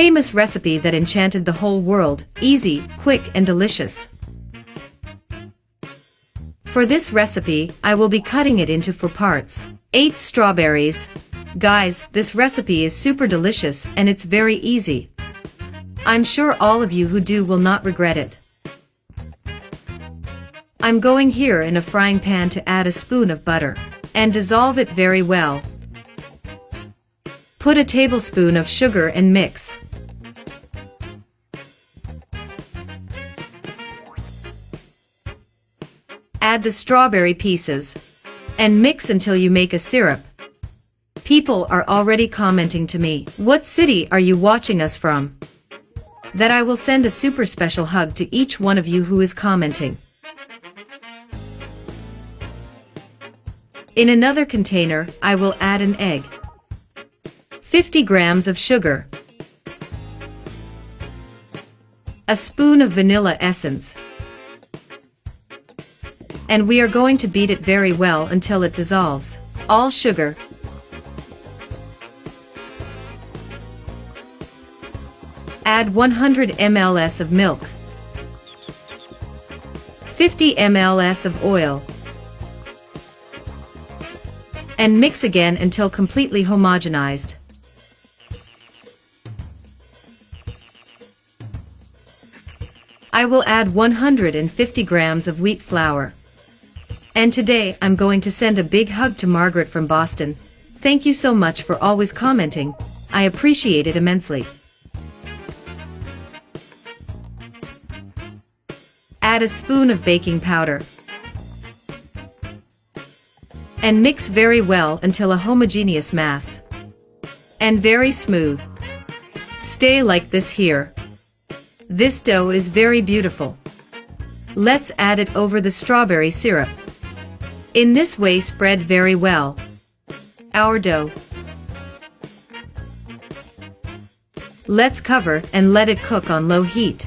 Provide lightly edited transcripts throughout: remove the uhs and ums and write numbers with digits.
Famous recipe that enchanted the whole world, easy, quick and delicious. For this recipe, I will be cutting it into 4 parts. 8 strawberries. Guys, this recipe is super delicious and it's very easy. I'm sure all of you who do will not regret it. I'm going here in a frying pan to add a spoon of butter and dissolve it very well. Put a tablespoon of sugar and mix. Add the strawberry pieces and mix until you make a syrup. People are already commenting to me, "What city are you watching us from?" That I will send a super special hug to each one of you who is commenting. In another container, I will add an egg, 50 grams of sugar, a spoon of vanilla essence, and we are going to beat it very well until it dissolves. All sugar. Add 100 ml of milk, 50 ml of oil, and mix again until completely homogenized. I will add 150 grams of wheat flour. And today, I'm going to send a big hug to Margaret from Boston. Thank you so much for always commenting. I appreciate it immensely. Add a spoon of baking powder. And mix very well until a homogeneous mass. And very smooth. Stay like this here. This dough is very beautiful. Let's add it over the strawberry syrup. In this way, spread very well. Our dough. Let's cover and let it cook on low heat.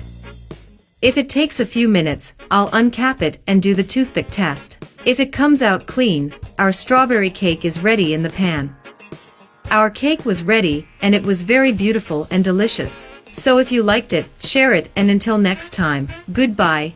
If it takes a few minutes, I'll uncap it and do the toothpick test. If it comes out clean, our strawberry cake is ready in the pan. Our cake was ready, and it was very beautiful and delicious. So if you liked it, share it, and until next time, goodbye.